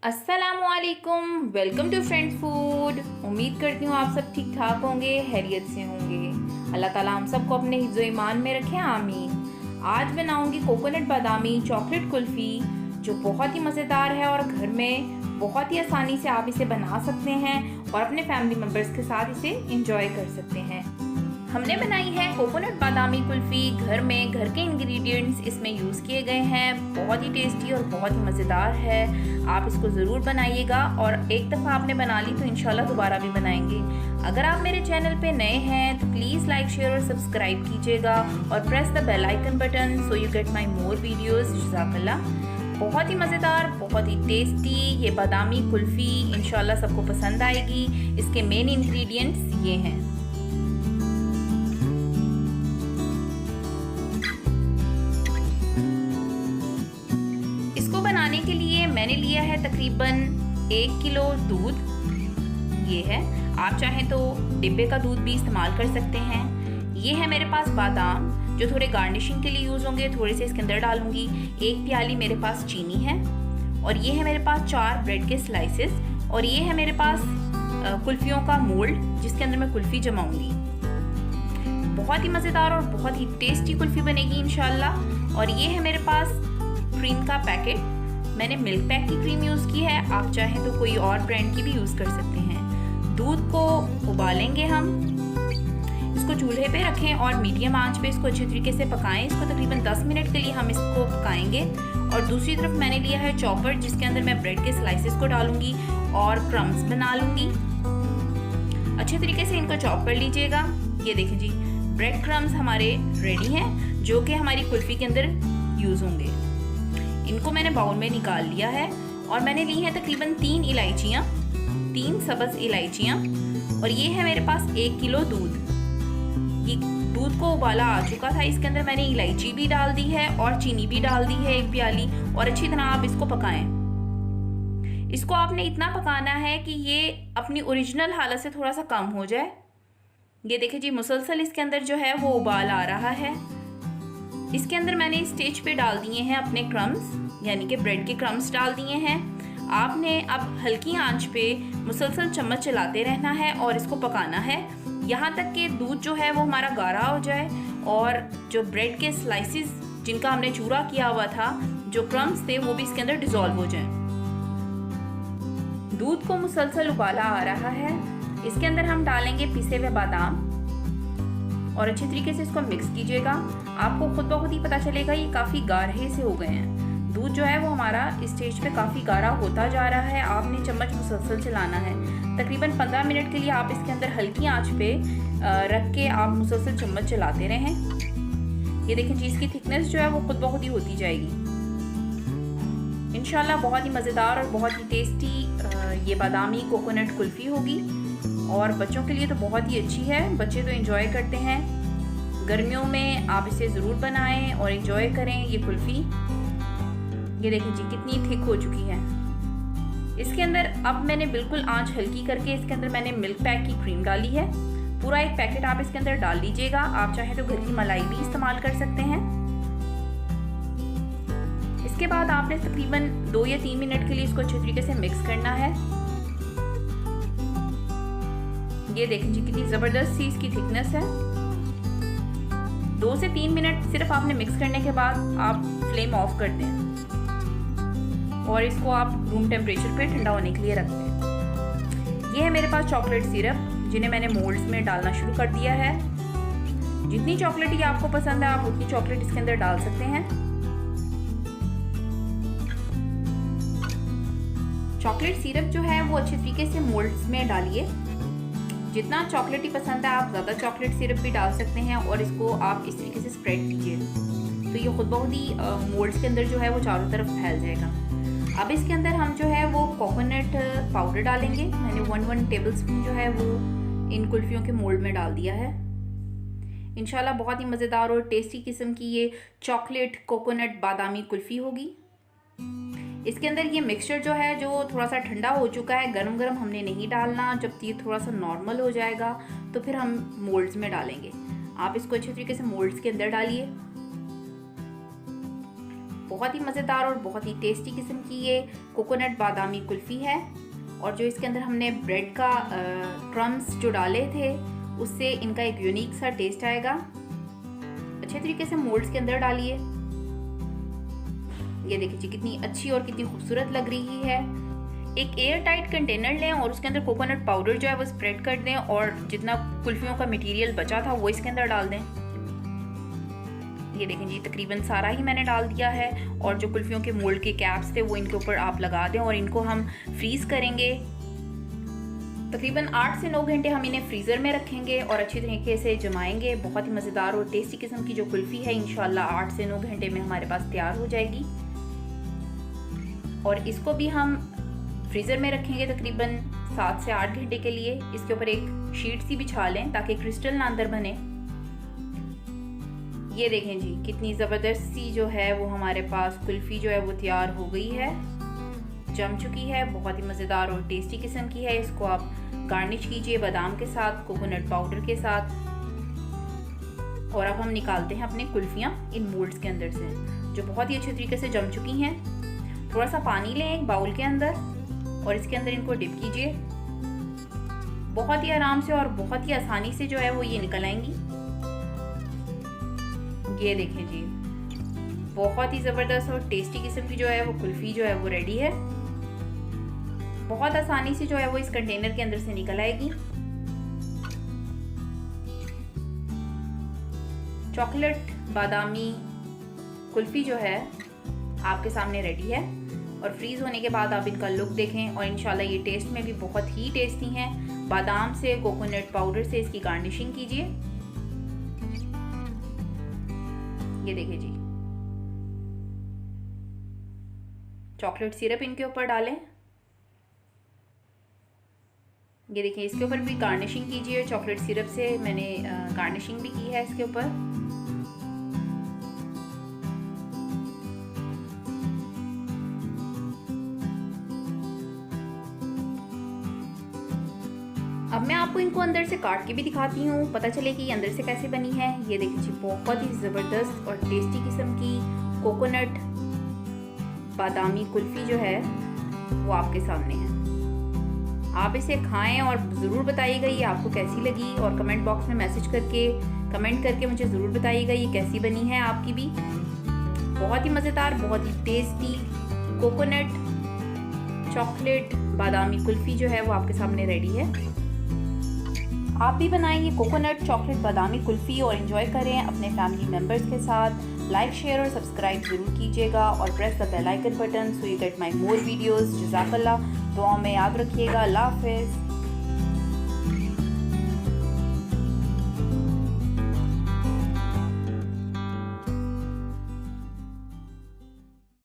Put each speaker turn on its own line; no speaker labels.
अस्सलामुअलैकुम, welcome to friends food. उम्मीद करती हूँ आप सब ठीक ठाक होंगे, खैरियत से होंगे। अल्लाह ताला हम सबको अपने हिफ्ज़ो ईमान में रखे, आमीन। आज बनाऊंगी कोकोनट बादामी चॉकलेट कुल्फ़ी, जो बहुत ही मज़ेदार है और घर में बहुत ही आसानी से आप इसे बना सकते हैं और अपने फैमिली मेम्बर्स के साथ इसे इंजॉय कर सकते हैं। हमने बनाई है कोकोनट बादामी कुल्फ़ी घर में, घर के इंग्रेडिएंट्स इसमें यूज़ किए गए हैं। बहुत ही टेस्टी और बहुत ही मज़ेदार है। आप इसको ज़रूर बनाइएगा और एक दफ़ा आपने बना ली तो इंशाल्लाह दोबारा भी बनाएंगे। अगर आप मेरे चैनल पे नए हैं तो प्लीज़ लाइक, शेयर और सब्सक्राइब कीजिएगा और press the bell icon button so you get my more videos. जज़ाकल्लाह। बहुत ही मज़ेदार, बहुत ही टेस्टी ये बादामी कुल्फ़ी इंशाल्लाह सबको पसंद आएगी। इसके मेन इंग्रेडिएंट्स ये हैं। इसको बनाने के लिए मैंने लिया है तकरीबन 1 किलो दूध। ये है, आप चाहें तो डिब्बे का दूध भी इस्तेमाल कर सकते हैं। ये है मेरे पास बादाम, जो थोड़े गार्निशिंग के लिए यूज़ होंगे, थोड़े से इसके अंदर डालूंगी। 1 प्याली मेरे पास चीनी है और ये है मेरे पास 4 ब्रेड के स्लाइसेस और ये है मेरे पास कुल्फ़ियों का मोल्ड, जिसके अंदर मैं कुल्फ़ी जमाऊंगी। बहुत ही मज़ेदार और बहुत ही टेस्टी कुल्फ़ी बनेगी इंशाल्लाह। और ये है मेरे पास क्रीम का पैकेट। मैंने मिल्क पैक की क्रीम यूज़ की है, आप चाहें तो कोई और ब्रांड की भी यूज़ कर सकते हैं। दूध को उबालेंगे हम, इसको चूल्हे पे रखें और मीडियम आंच पे इसको अच्छे तरीके से पकाएं। इसको तकरीबन 10 मिनट के लिए हम इसको पकाएंगे। और दूसरी तरफ मैंने लिया है चॉपर, जिसके अंदर मैं ब्रेड के स्लाइसेस को डालूंगी और क्रम्स बना लूँगी। अच्छे तरीके से इनको चॉप कर लीजिएगा। ये देखें जी, ब्रेड क्रम्स हमारे रेडी हैं, जो कि हमारी कुल्फ़ी के अंदर यूज़ होंगे। इनको मैंने बाउल में निकाल लिया है और मैंने ली है तकरीबन 3 इलायचियाँ, 3 सब्ज़ इलायचियाँ। और ये है मेरे पास 1 किलो दूध। ये दूध को उबाला आ चुका था, इसके अंदर मैंने इलायची भी डाल दी है और चीनी भी डाल दी है 1 प्याली। और अच्छी तरह आप इसको पकाएं। इसको आपने इतना पकाना है कि ये अपनी ओरिजिनल हालत से थोड़ा सा कम हो जाए। ये देखिए जी, मुसलसल इसके अंदर जो है वो उबाल आ रहा है। इसके अंदर मैंने इस स्टेज पे डाल दिए हैं अपने क्रम्स, यानी कि ब्रेड के क्रम्स डाल दिए हैं। आपने अब हल्की आंच पे मुसलसल चम्मच चलाते रहना है और इसको पकाना है यहाँ तक कि दूध जो है वो हमारा गाढ़ा हो जाए और जो ब्रेड के स्लाइसेस जिनका हमने चूरा किया हुआ था, जो क्रम्स थे, वो भी इसके अंदर डिज़ोल्व हो जाएं। दूध को मुसलसल उबाला आ रहा है। इसके अंदर हम डालेंगे पिसे हुए बादाम और अच्छे तरीके से इसको मिक्स कीजिएगा। आपको खुद ब खुद ही पता चलेगा ये काफ़ी गाढ़े से हो गए हैं। दूध जो है वो हमारा इस स्टेज पे काफ़ी गाढ़ा होता जा रहा है। आपने चम्मच मुसलसल चलाना है। तकरीबन 15 मिनट के लिए आप इसके अंदर हल्की आंच पे रख के आप मुसलसल चम्मच चलाते रहें। ये देखें जी, इसकी थिकनेस जो है वो खुद ब खुद ही होती जाएगी। इंशाल्लाह बहुत ही मज़ेदार और बहुत ही टेस्टी ये बादामी कोकोनट कुल्फ़ी होगी और बच्चों के लिए तो बहुत ही अच्छी है। बच्चे तो एंजॉय करते हैं। गर्मियों में आप इसे ज़रूर बनाएं और एंजॉय करें ये कुल्फ़ी। ये देखें जी, कितनी थिक हो चुकी है। इसके अंदर अब मैंने बिल्कुल आंच हल्की करके इसके अंदर मैंने मिल्क पैक की क्रीम डाली है। पूरा 1 पैकेट आप इसके अंदर डाल लीजिएगा। आप चाहें तो घर की मलाई भी इस्तेमाल कर सकते हैं। इसके बाद आपने तकरीबन 2 या 3 मिनट के लिए इसको अच्छे तरीके से मिक्स करना है। ये देखें जी, कितनी ज़बरदस्त सी इसकी थिकनेस है। 2 से 3 मिनट सिर्फ आपने मिक्स करने के बाद आप फ्लेम ऑफ कर दें और इसको आप रूम टेम्परेचर पे ठंडा होने के लिए रख दें। ये है मेरे पास चॉकलेट सिरप, जिन्हें मैंने मोल्ड्स में डालना शुरू कर दिया है। जितनी चॉकलेट ही आपको पसंद है आप उतनी चॉकलेट इसके अंदर डाल सकते हैं। चॉकलेट सिरप जो है वो अच्छे तरीके से मोल्ड्स में डालिए। जितना चॉकलेटी पसंद है आप ज़्यादा चॉकलेट सिरप भी डाल सकते हैं और इसको आप इस तरीके से स्प्रेड कीजिए तो ये खुद बहुत ही मोल्ड्स के अंदर जो है वो चारों तरफ फैल जाएगा। अब इसके अंदर हम जो है वो कोकोनट पाउडर डालेंगे। मैंने 1 टेबल स्पून जो है वो इन कुल्फ़ियों के मोल्ड में डाल दिया है। इंशाल्लाह बहुत ही मज़ेदार और टेस्टी किस्म की ये चॉकलेट कोकोनट बादामी कुल्फ़ी होगी। इसके अंदर ये मिक्सचर जो है जो थोड़ा सा ठंडा हो चुका है, गरम गरम हमने नहीं डालना। जब ये थोड़ा सा नॉर्मल हो जाएगा तो फिर हम मोल्ड्स में डालेंगे। आप इसको अच्छे तरीके से मोल्ड्स के अंदर डालिए। बहुत ही मज़ेदार और बहुत ही टेस्टी किस्म की ये कोकोनट बादामी कुल्फ़ी है। और जो इसके अंदर हमने ब्रेड का क्रम्स जो डाले थे उससे इनका एक यूनिक सा टेस्ट आएगा। अच्छे तरीके से मोल्ड्स के अंदर डालिए। ये देखिए जी कितनी अच्छी और कितनी खूबसूरत लग रही है। एक एयर टाइट कंटेनर लें और उसके अंदर कोकोनट पाउडर जो है वो स्प्रेड कर दें और जितना कुल्फियों का मटेरियल बचा था वो इसके अंदर डाल दें। ये देखें जी तकरीबन सारा ही मैंने डाल दिया है और जो कुल्फियों के मोल्ड के कैप्स थे वो इनके ऊपर आप लगा दें और इनको हम फ्रीज़ करेंगे। तकरीबन 8 से 9 घंटे हम इन्हें फ्रीज़र में रखेंगे और अच्छी तरीके से जमाएंगे। बहुत ही मज़ेदार और टेस्टी किस्म की जो कुल्फ़ी है इंशाल्लाह 8 से 9 घंटे में हमारे पास तैयार हो जाएगी। और इसको भी हम फ्रीज़र में रखेंगे तकरीबन 7 से 8 घंटे के लिए। इसके ऊपर एक शीट सी बिछा लें ताकि क्रिस्टल ना अंदर बने। ये देखें जी कितनी ज़बरदस्त सी जो है वो हमारे पास कुल्फ़ी जो है वो तैयार हो गई है, जम चुकी है। बहुत ही मज़ेदार और टेस्टी किस्म की है। इसको आप गार्निश कीजिए बादाम के साथ, कोकोनट पाउडर के साथ। और अब हम निकालते हैं अपनी कुल्फ़ियाँ इन मोल्ड्स के अंदर से जो बहुत ही अच्छे तरीके से जम चुकी हैं। थोड़ा सा पानी लें एक बाउल के अंदर और इसके अंदर इनको डिप कीजिए। बहुत ही आराम से और बहुत ही आसानी से जो है वो ये निकल आएंगी। ये देखें जी बहुत ही ज़बरदस्त और टेस्टी किस्म की जो है वो कुल्फ़ी जो है वो रेडी है। बहुत आसानी से जो है वो इस कंटेनर के अंदर से निकल आएगी। चॉकलेट बादामी कुल्फ़ी जो है आपके सामने रेडी है और फ्रीज़ होने के बाद आप इनका लुक देखें और इंशाल्लाह ये टेस्ट में भी बहुत ही टेस्टी हैं। बादाम से, कोकोनट पाउडर से इसकी गार्निशिंग कीजिए। ये देखिए जी चॉकलेट सिरप इनके ऊपर डालें। ये देखिए इसके ऊपर भी गार्निशिंग कीजिए। चॉकलेट सिरप से मैंने गार्निशिंग भी की है इसके ऊपर। अब मैं आपको इनको अंदर से काट के भी दिखाती हूँ, पता चले कि ये अंदर से कैसे बनी है। ये देखिए जी बहुत ही ज़बरदस्त और टेस्टी किस्म की कोकोनट बादामी कुल्फ़ी जो है वो आपके सामने है। आप इसे खाएं और ज़रूर बताइएगा ये आपको कैसी लगी और कमेंट बॉक्स में कमेंट करके मुझे ज़रूर बताइएगा ये कैसी बनी है आपकी भी। बहुत ही मज़ेदार, बहुत ही टेस्टी कोकोनट चॉकलेट बादामी कुल्फ़ी जो है वो आपके सामने रेडी है। आप भी बनाएं ये कोकोनट चॉकलेट बादामी कुल्फ़ी और एंजॉय करें अपने फैमिली मेम्बर्स के साथ। लाइक, शेयर और सब्सक्राइब ज़रूर कीजिएगा और press the bell icon button so you get my more videos. जज़ाकल्लाह, दुआ में याद रखिएगा। अल्लाह हाफ़िज़।